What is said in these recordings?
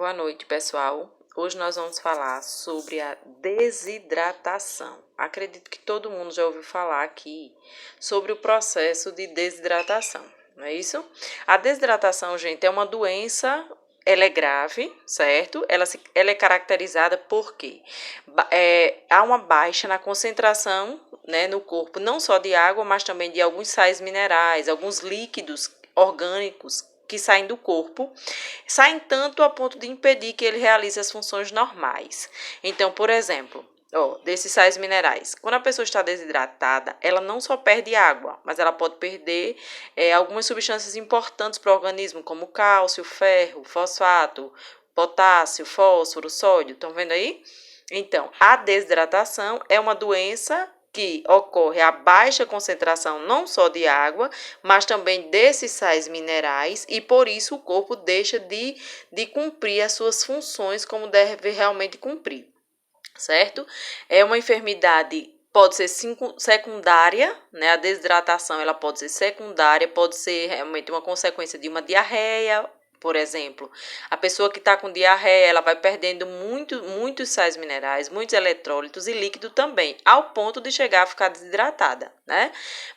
Boa noite, pessoal. Hoje nós vamos falar sobre a desidratação. Acredito que todo mundo já ouviu falar aqui sobre o processo de desidratação, não é isso? A desidratação, gente, é uma doença, ela é grave, certo? Ela é caracterizada por quê? Há uma baixa na concentração, né, no corpo, não só de água, mas também de alguns sais minerais, alguns líquidos orgânicos que saem do corpo, saem tanto a ponto de impedir que ele realize as funções normais. Então, por exemplo, desses sais minerais, quando a pessoa está desidratada, ela não só perde água, mas ela pode perder algumas substâncias importantes para o organismo, como cálcio, ferro, fosfato, potássio, fósforo, sódio. Estão vendo aí? Então, a desidratação é uma doença que ocorre a baixa concentração não só de água, mas também desses sais minerais, e por isso o corpo deixa de cumprir as suas funções como deve realmente cumprir, certo? É uma enfermidade, pode ser secundária, né? A desidratação ela pode ser secundária, pode ser realmente uma consequência de uma diarreia. Por exemplo, a pessoa que está com diarreia, ela vai perdendo muitos sais minerais, muitos eletrólitos e líquido também, ao ponto de chegar a ficar desidratada, né?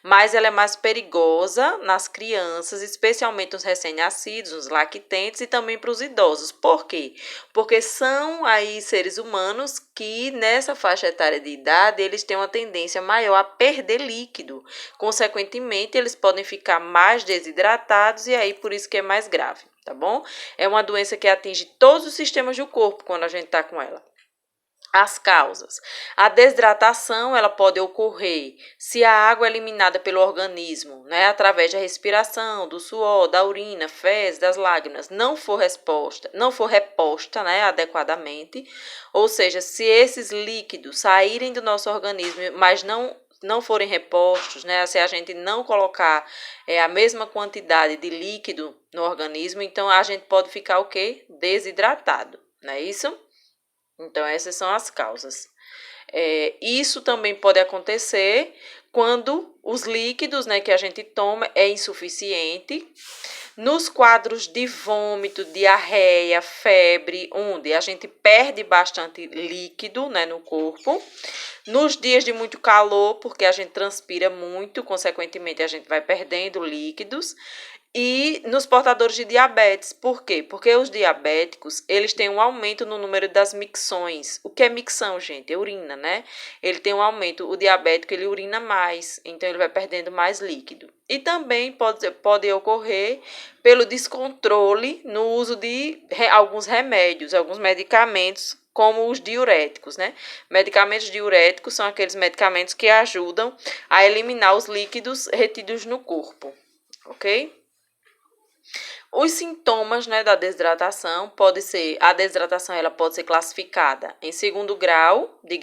Mas ela é mais perigosa nas crianças, especialmente nos recém-nascidos, nos lactentes e também para os idosos. Por quê? Porque são aí seres humanos que nessa faixa etária de idade, eles têm uma tendência maior a perder líquido. Consequentemente, eles podem ficar mais desidratados e aí por isso que é mais grave. Tá bom? É uma doença que atinge todos os sistemas do corpo quando a gente está com ela. As causas. A desidratação ela pode ocorrer se a água é eliminada pelo organismo, né, através da respiração, do suor, da urina, fezes, das lágrimas, não for reposta, né, adequadamente, ou seja, se esses líquidos saírem do nosso organismo, mas não forem repostos, né? Se a gente não colocar a mesma quantidade de líquido no organismo, então a gente pode ficar o quê? Desidratado, não é isso? Então, essas são as causas. Isso também pode acontecer quando os líquidos, né, que a gente toma é insuficiente. Nos quadros de vômito, diarreia, febre, onde a gente perde bastante líquido, né, no corpo. Nos dias de muito calor, porque a gente transpira muito, consequentemente a gente vai perdendo líquidos. E nos portadores de diabetes. Por quê? Porque os diabéticos, eles têm um aumento no número das micções. O que é micção, gente? É urina, né? Ele tem um aumento, o diabético, ele urina mais, então ele vai perdendo mais líquido. E também pode ocorrer pelo descontrole no uso de alguns remédios, alguns medicamentos, como os diuréticos, né? Medicamentos diuréticos são aqueles medicamentos que ajudam a eliminar os líquidos retidos no corpo, ok? Os sintomas, né, da desidratação a desidratação ela pode ser classificada em segundo grau de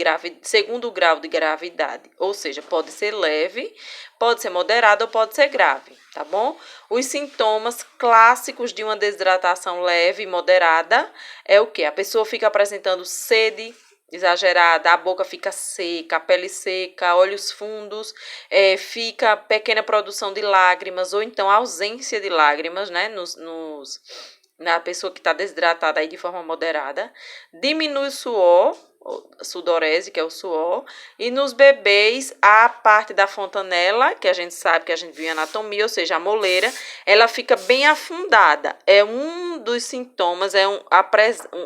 gravidade, ou seja, pode ser leve, pode ser moderada ou pode ser grave, tá bom? Os sintomas clássicos de uma desidratação leve e moderada é o quê? A pessoa fica apresentando sede exagerada, a boca fica seca, a pele seca, olhos fundos, fica pequena produção de lágrimas, ou então ausência de lágrimas, né, na pessoa que está desidratada aí de forma moderada, diminui o suor, sudorese, que é o suor, e nos bebês, a parte da fontanela, que a gente sabe que a gente viu em anatomia, ou seja, a moleira, ela fica bem afundada. É um dos sintomas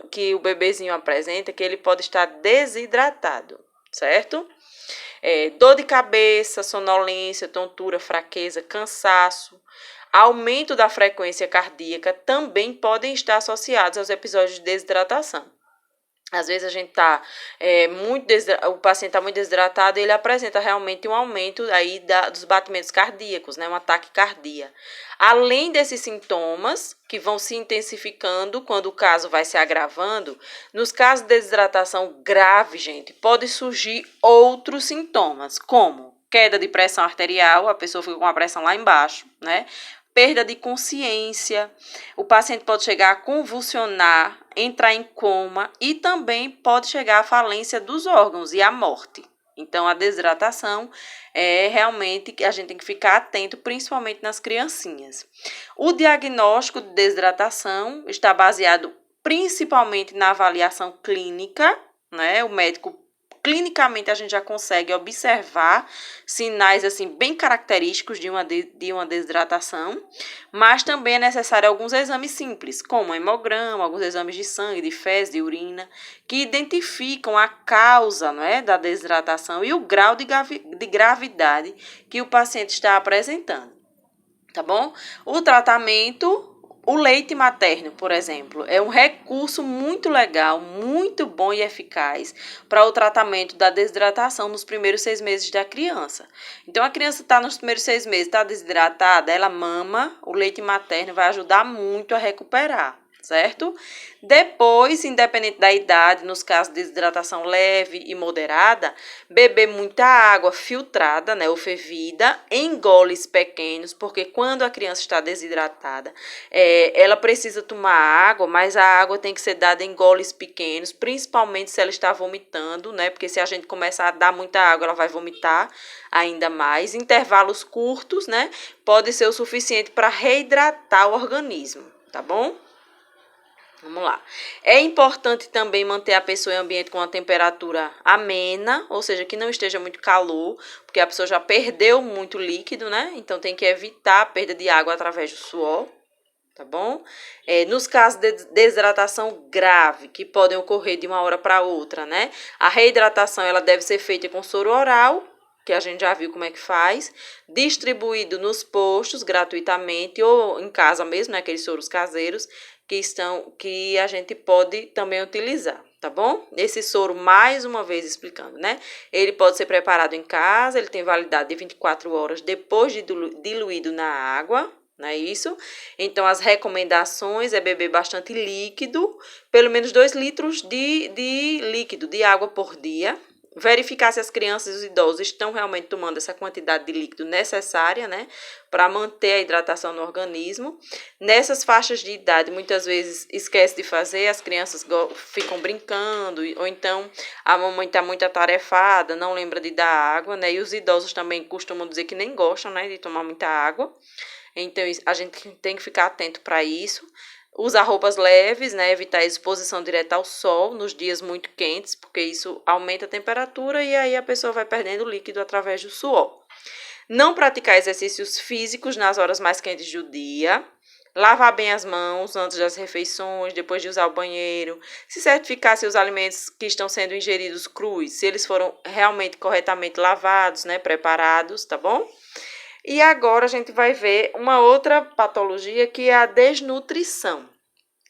que o bebezinho apresenta, que ele pode estar desidratado, certo? Dor de cabeça, sonolência, tontura, fraqueza, cansaço, aumento da frequência cardíaca também podem estar associados aos episódios de desidratação. Às vezes a gente o paciente está muito desidratado e ele apresenta realmente um aumento aí dos batimentos cardíacos, né? Um ataque cardíaco. Além desses sintomas que vão se intensificando quando o caso vai se agravando, nos casos de desidratação grave, gente, pode surgir outros sintomas, como queda de pressão arterial, a pessoa fica com a pressão lá embaixo, né? Perda de consciência, o paciente pode chegar a convulsionar, entrar em coma e também pode chegar à falência dos órgãos e à morte. Então, a desidratação é realmente que a gente tem que ficar atento, principalmente nas criancinhas. O diagnóstico de desidratação está baseado principalmente na avaliação clínica, né? O médico, clinicamente, a gente já consegue observar sinais assim bem característicos de uma desidratação, mas também é necessário alguns exames simples, como hemograma, alguns exames de sangue, de fezes, de urina, que identificam a causa, não é, da desidratação e o grau de gravidade que o paciente está apresentando, tá bom? O tratamento... O leite materno, por exemplo, é um recurso muito legal, muito bom e eficaz para o tratamento da desidratação nos primeiros 6 meses da criança. Então, a criança está nos primeiros 6 meses, está desidratada, ela mama, o leite materno vai ajudar muito a recuperar, certo? Depois, independente da idade, nos casos de desidratação leve e moderada, beber muita água filtrada, né, ou fervida, em goles pequenos, porque quando a criança está desidratada, ela precisa tomar água, mas a água tem que ser dada em goles pequenos, principalmente se ela está vomitando, né, porque se a gente começar a dar muita água, ela vai vomitar ainda mais. Intervalos curtos, né, pode ser o suficiente para reidratar o organismo, tá bom? Vamos lá. É importante também manter a pessoa em ambiente com uma temperatura amena, ou seja, que não esteja muito calor, porque a pessoa já perdeu muito líquido, né? Então, tem que evitar a perda de água através do suor, tá bom? Nos casos de desidratação grave, que podem ocorrer de uma hora para outra, né? A reidratação, ela deve ser feita com soro oral, que a gente já viu como é que faz, distribuído nos postos gratuitamente ou em casa mesmo, né? Aqueles soros caseiros, que a gente pode também utilizar, tá bom? Esse soro, mais uma vez explicando, né? Ele pode ser preparado em casa, ele tem validade de 24 horas depois de diluído na água, não é isso? Então, as recomendações é beber bastante líquido, pelo menos 2 litros de líquido, de água por dia. Verificar se as crianças e os idosos estão realmente tomando essa quantidade de líquido necessária, né, para manter a hidratação no organismo. Nessas faixas de idade, muitas vezes esquece de fazer, as crianças ficam brincando, ou então a mamãe está muito atarefada, não lembra de dar água, né, e os idosos também costumam dizer que nem gostam, né, de tomar muita água. Então, a gente tem que ficar atento para isso. Usar roupas leves, né? Evitar a exposição direta ao sol nos dias muito quentes, porque isso aumenta a temperatura e aí a pessoa vai perdendo líquido através do suor. Não praticar exercícios físicos nas horas mais quentes do dia. Lavar bem as mãos antes das refeições, depois de usar o banheiro. Se certificar se os alimentos que estão sendo ingeridos crus, se eles foram realmente corretamente lavados, né? Preparados, tá bom? E agora a gente vai ver uma outra patologia que é a desnutrição.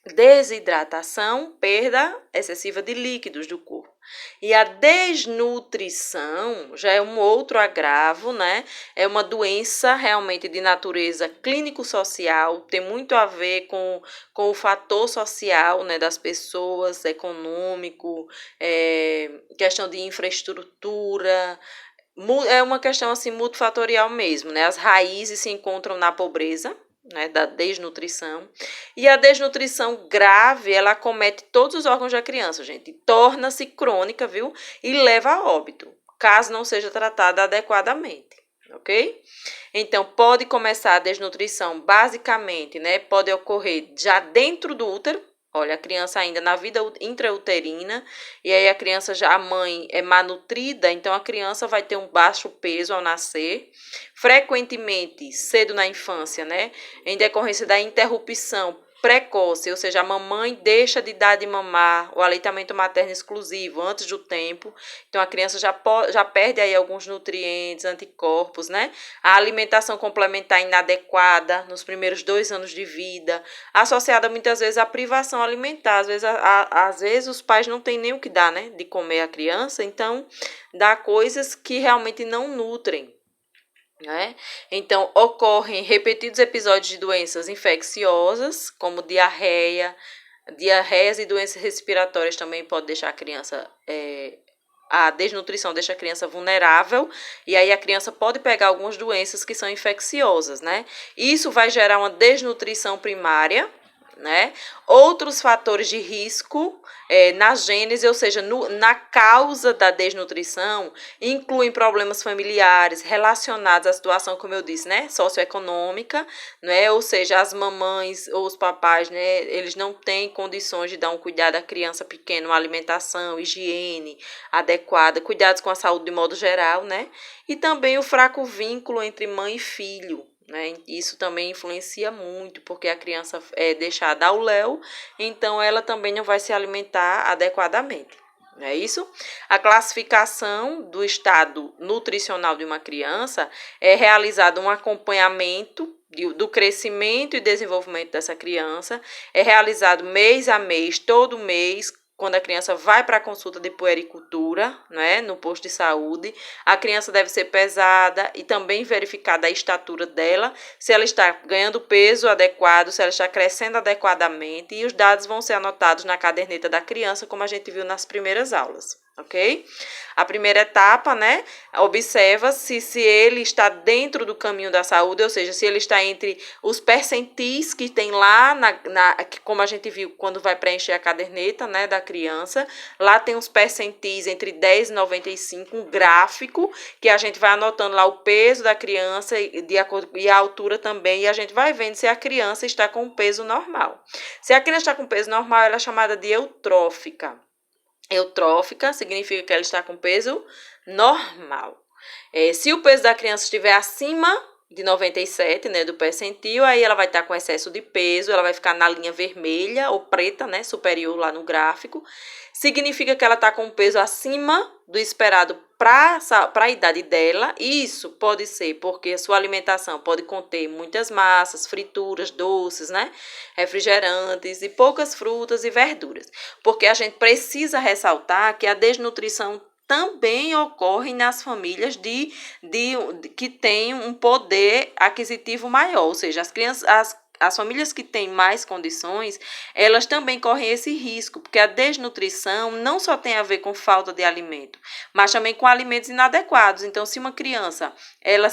Desidratação, perda excessiva de líquidos do corpo. E a desnutrição já é um outro agravo, né? É uma doença realmente de natureza clínico-social, tem muito a ver com o fator social, né, das pessoas, econômico, questão de infraestrutura. É uma questão assim multifatorial mesmo, né? As raízes se encontram na pobreza, né, da desnutrição. E a desnutrição grave, ela acomete todos os órgãos da criança, gente. Torna-se crônica, viu? E leva a óbito, caso não seja tratada adequadamente, ok? Então, pode começar a desnutrição basicamente, né? Pode ocorrer já dentro do útero. Olha, a criança ainda na vida intrauterina, e aí a mãe é malnutrida, então a criança vai ter um baixo peso ao nascer, frequentemente, cedo na infância, né, em decorrência da interrupção precoce, ou seja, a mamãe deixa de dar de mamar o aleitamento materno exclusivo antes do tempo, então a criança já perde aí alguns nutrientes, anticorpos, né? A alimentação complementar inadequada nos primeiros 2 anos de vida, associada muitas vezes à privação alimentar, às vezes os pais não têm nem o que dar, né, de comer à criança, então dá coisas que realmente não nutrem, né? Então, ocorrem repetidos episódios de doenças infecciosas, como diarreias e doenças respiratórias também pode deixar a criança, a desnutrição deixa a criança vulnerável, e aí a criança pode pegar algumas doenças que são infecciosas, né? Isso vai gerar uma desnutrição primária, né? Outros fatores de risco na gênese, ou seja, na causa da desnutrição, incluem problemas familiares relacionados à situação, como eu disse, né, socioeconômica, né? Ou seja, as mamães ou os papais, né, eles não têm condições de dar um cuidado à criança pequena, uma alimentação, higiene adequada, cuidados com a saúde de modo geral, né? E também o fraco vínculo entre mãe e filho, né? Isso também influencia muito, porque a criança é deixada ao léu, então ela também não vai se alimentar adequadamente. Não é isso? A classificação do estado nutricional de uma criança é realizado um acompanhamento do crescimento e desenvolvimento dessa criança, é realizado mês a mês, todo mês, quando a criança vai para a consulta de puericultura, né, no posto de saúde. A criança deve ser pesada e também verificada a estatura dela, se ela está ganhando peso adequado, se ela está crescendo adequadamente, e os dados vão ser anotados na caderneta da criança, como a gente viu nas primeiras aulas. Ok? A primeira etapa, né, observa se ele está dentro do caminho da saúde, ou seja, se ele está entre os percentis que tem lá, como a gente viu quando vai preencher a caderneta, né, da criança, lá tem os percentis entre 10 e 95, um gráfico, que a gente vai anotando lá o peso da criança e a altura também, e a gente vai vendo se a criança está com peso normal. Se a criança está com peso normal, ela é chamada de eutrófica. Eutrófica significa que ela está com peso normal. Se o peso da criança estiver acima de 97, né, do percentil, aí ela vai estar com excesso de peso, ela vai ficar na linha vermelha ou preta, né, superior lá no gráfico. Significa que ela está com peso acima do esperado para a idade dela. Isso pode ser porque a sua alimentação pode conter muitas massas, frituras, doces, né, refrigerantes e poucas frutas e verduras. Porque a gente precisa ressaltar que a desnutrição também ocorre nas famílias que têm um poder aquisitivo maior, ou seja, as famílias que têm mais condições, elas também correm esse risco, porque a desnutrição não só tem a ver com falta de alimento, mas também com alimentos inadequados. Então, se uma criança ela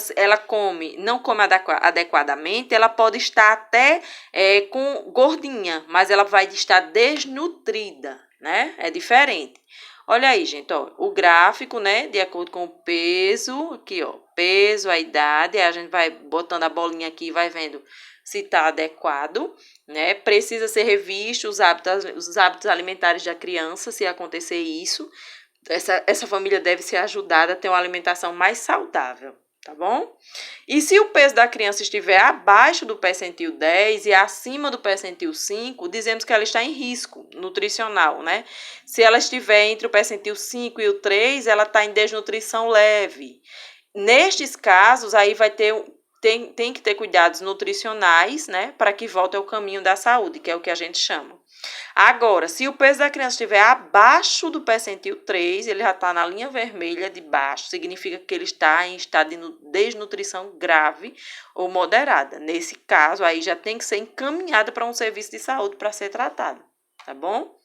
não come adequadamente, ela pode estar até com gordinha, mas ela vai estar desnutrida, né? É diferente. Olha aí, gente, ó, o gráfico, né, de acordo com o peso, aqui, ó, peso, a idade, aí a gente vai botando a bolinha aqui e vai vendo se está adequado, né, precisa ser revisto os hábitos alimentares da criança, se acontecer isso, essa família deve ser ajudada a ter uma alimentação mais saudável. Tá bom? E se o peso da criança estiver abaixo do percentil 10 e acima do percentil 5, dizemos que ela está em risco nutricional, né? Se ela estiver entre o percentil 5 e o 3, ela está em desnutrição leve. Nestes casos, aí tem que ter cuidados nutricionais, né? Para que volte ao caminho da saúde, que é o que a gente chama. Agora, se o peso da criança estiver abaixo do percentil 3, ele já está na linha vermelha de baixo, significa que ele está em estado de desnutrição grave ou moderada. Nesse caso, aí já tem que ser encaminhada para um serviço de saúde para ser tratado, tá bom?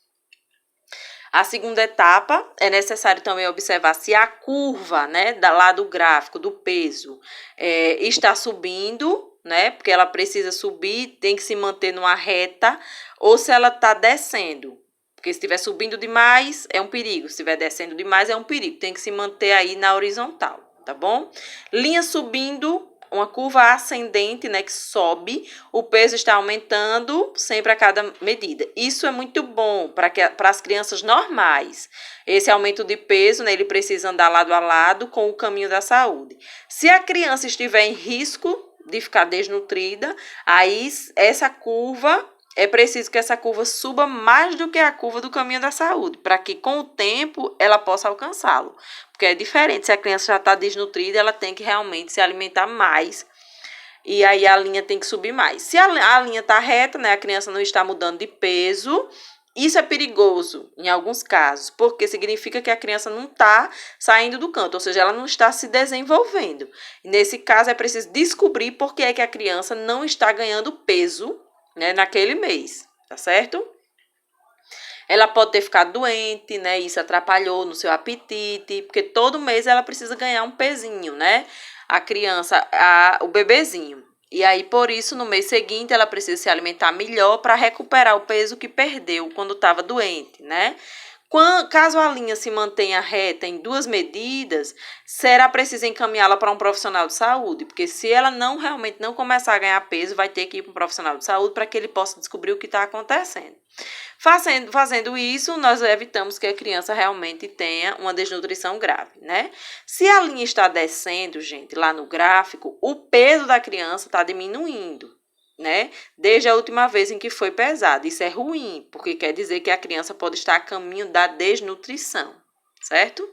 A segunda etapa, é necessário também observar se a curva, né, lá do gráfico, do peso, está subindo, né, porque ela precisa subir, tem que se manter numa reta, ou se ela está descendo. Porque se estiver subindo demais, é um perigo. Se estiver descendo demais, é um perigo. Tem que se manter aí na horizontal, tá bom? Linha subindo, uma curva ascendente, né, que sobe, o peso está aumentando sempre a cada medida. Isso é muito bom para as crianças normais. Esse aumento de peso, né, ele precisa andar lado a lado com o caminho da saúde. Se a criança estiver em risco de ficar desnutrida, aí essa curva, é preciso que essa curva suba mais do que a curva do caminho da saúde, para que com o tempo ela possa alcançá-lo. Porque é diferente, se a criança já está desnutrida, ela tem que realmente se alimentar mais, e aí a linha tem que subir mais. Se a linha está reta, né, a criança não está mudando de peso, isso é perigoso em alguns casos, porque significa que a criança não está saindo do canto, ou seja, ela não está se desenvolvendo. Nesse caso, é preciso descobrir por que é que a criança não está ganhando peso, né, naquele mês, tá certo? Ela pode ter ficado doente, né? Isso atrapalhou no seu apetite, porque todo mês ela precisa ganhar um pezinho, né? A criança, o bebezinho. E aí, por isso, no mês seguinte, ela precisa se alimentar melhor para recuperar o peso que perdeu quando estava doente, né? Caso a linha se mantenha reta em duas medidas, será preciso encaminhá-la para um profissional de saúde, porque se ela realmente não começar a ganhar peso, vai ter que ir para um profissional de saúde para que ele possa descobrir o que está acontecendo. Fazendo isso, nós evitamos que a criança realmente tenha uma desnutrição grave, né? Se a linha está descendo, gente, lá no gráfico, o peso da criança está diminuindo, né? Desde a última vez em que foi pesado. Isso é ruim, porque quer dizer que a criança pode estar a caminho da desnutrição, certo?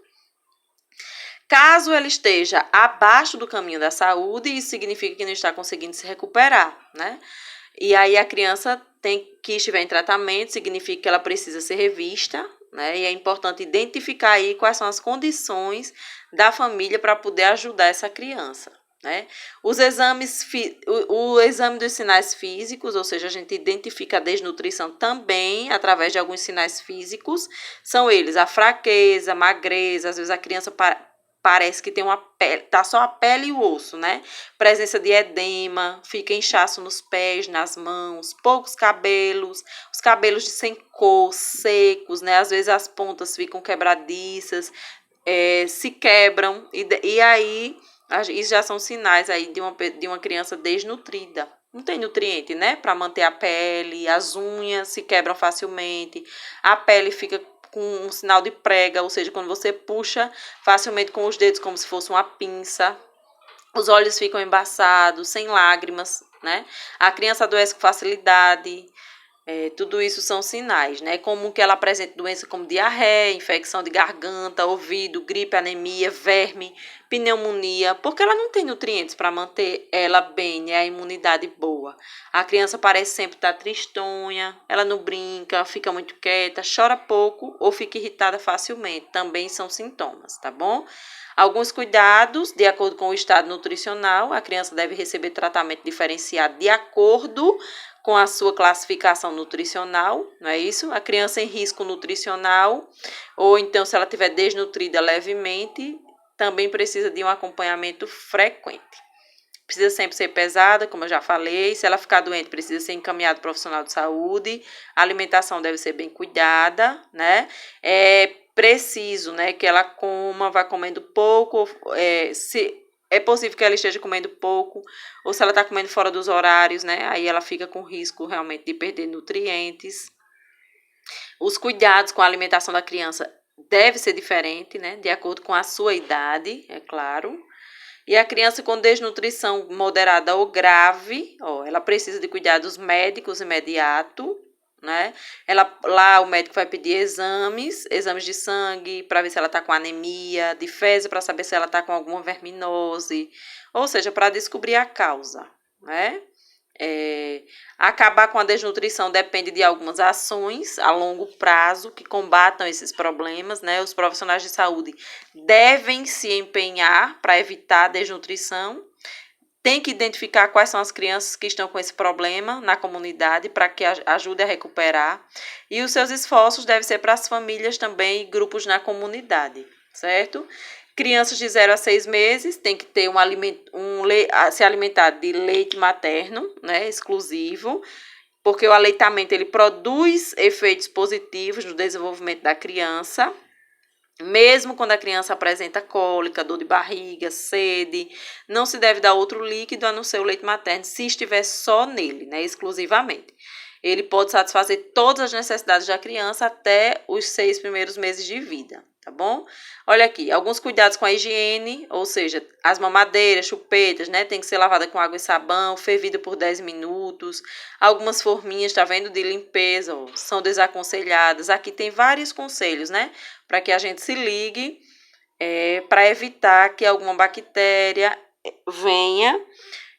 Caso ela esteja abaixo do caminho da saúde, isso significa que não está conseguindo se recuperar, né? E aí a criança que estiver em tratamento, significa que ela precisa ser revista, né? E é importante identificar aí quais são as condições da família para poder ajudar essa criança, né? Os exames, o exame dos sinais físicos, ou seja, a gente identifica a desnutrição também através de alguns sinais físicos, são eles a fraqueza, a magreza, às vezes a criança parece que tem uma pele, tá só a pele e o osso, né? Presença de edema, fica inchaço nos pés, nas mãos, poucos cabelos, os cabelos sem cor, secos, né? Às vezes as pontas ficam quebradiças, se quebram, e aí isso já são sinais aí de uma criança desnutrida. Não tem nutriente, né? Para manter a pele, as unhas se quebram facilmente, a pele fica com um sinal de prega, ou seja, quando você puxa facilmente com os dedos como se fosse uma pinça. Os olhos ficam embaçados, sem lágrimas, né? A criança adoece com facilidade. Tudo isso são sinais, né? É comum que ela apresente doenças como diarreia, infecção de garganta, ouvido, gripe, anemia, verme, pneumonia, porque ela não tem nutrientes para manter ela bem, né? A imunidade boa. A criança parece sempre estar tristonha, ela não brinca, fica muito quieta, chora pouco ou fica irritada facilmente. Também são sintomas, tá bom? Alguns cuidados, de acordo com o estado nutricional, a criança deve receber tratamento diferenciado de acordo com a sua classificação nutricional, não é isso? A criança em risco nutricional, ou então se ela estiver desnutrida levemente, também precisa de um acompanhamento frequente. Precisa sempre ser pesada, como eu já falei. Se ela ficar doente, precisa ser encaminhada para o profissional de saúde. A alimentação deve ser bem cuidada, né? É preciso, né, que ela vá comendo pouco, se é possível que ela esteja comendo pouco, ou se ela está comendo fora dos horários, né? Aí ela fica com risco realmente de perder nutrientes. Os cuidados com a alimentação da criança deve ser diferente, né? De acordo com a sua idade, é claro. E a criança com desnutrição moderada ou grave, ela precisa de cuidados médicos imediato, né? Lá o médico vai pedir exames de sangue para ver se ela está com anemia, de fezes para saber se ela está com alguma verminose, ou seja, para descobrir a causa, né? Acabar com a desnutrição depende de algumas ações a longo prazo que combatam esses problemas, né? Os profissionais de saúde devem se empenhar para evitar a desnutrição. Tem que identificar quais são as crianças que estão com esse problema na comunidade para que ajude a recuperar. E os seus esforços devem ser para as famílias também e grupos na comunidade, certo? Crianças de 0 a 6 meses têm que ter se alimentar de leite materno, né, exclusivo, porque o aleitamento ele produz efeitos positivos no desenvolvimento da criança, mesmo quando a criança apresenta cólica, dor de barriga, sede, não se deve dar outro líquido a não ser o leite materno, se estiver só nele, né, exclusivamente. Ele pode satisfazer todas as necessidades da criança até os 6 primeiros meses de vida, tá bom? Olha aqui, alguns cuidados com a higiene, ou seja, as mamadeiras, chupetas, né, tem que ser lavada com água e sabão, fervida por 10 minutos. Algumas forminhas, tá vendo, de limpeza, são desaconselhadas. Aqui tem vários conselhos, né, para que a gente se ligue, para evitar que alguma bactéria venha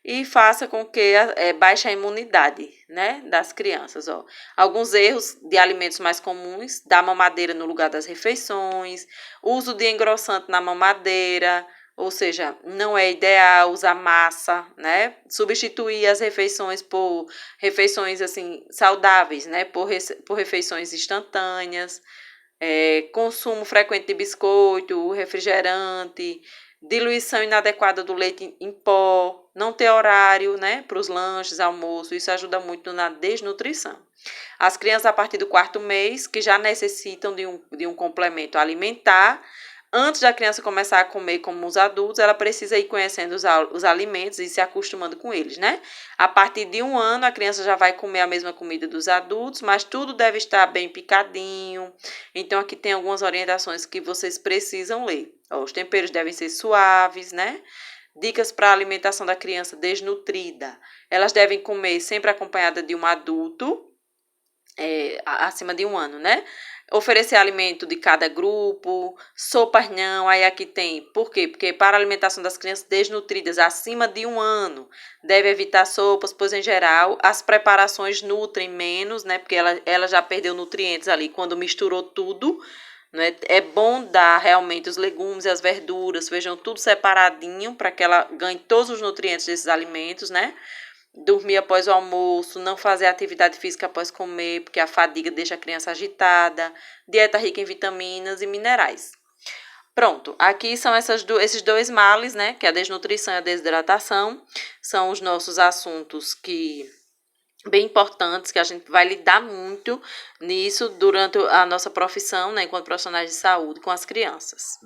e faça com que baixe a imunidade, né, das crianças. Alguns erros de alimentos mais comuns, dar mamadeira no lugar das refeições, uso de engrossante na mamadeira, ou seja, não é ideal usar massa, né, substituir as refeições por refeições assim saudáveis, né, por refeições instantâneas, consumo frequente de biscoito, refrigerante, diluição inadequada do leite em pó, não ter horário, né, para os lanches, almoço, isso ajuda muito na desnutrição. As crianças a partir do 4º mês, que já necessitam de um complemento alimentar, antes da criança começar a comer como os adultos, ela precisa ir conhecendo os alimentos e se acostumando com eles, né? A partir de 1 ano, a criança já vai comer a mesma comida dos adultos, mas tudo deve estar bem picadinho. Então, aqui tem algumas orientações que vocês precisam ler. Ó, os temperos devem ser suaves, né? Dicas para a alimentação da criança desnutrida. Elas devem comer sempre acompanhada de um adulto, acima de 1 ano, né? Oferecer alimento de cada grupo, sopas não, aí aqui tem, por quê? Porque para a alimentação das crianças desnutridas acima de 1 ano, deve evitar sopas, pois em geral as preparações nutrem menos, né? Porque ela já perdeu nutrientes ali quando misturou tudo, né? É bom dar realmente os legumes e as verduras, feijão tudo separadinho, para que ela ganhe todos os nutrientes desses alimentos, né? Dormir após o almoço, não fazer atividade física após comer, porque a fadiga deixa a criança agitada, dieta rica em vitaminas e minerais. Pronto, aqui são esses dois males, né, que é a desnutrição e a desidratação, são os nossos assuntos que bem importantes, que a gente vai lidar muito nisso durante a nossa profissão, né, enquanto profissionais de saúde com as crianças.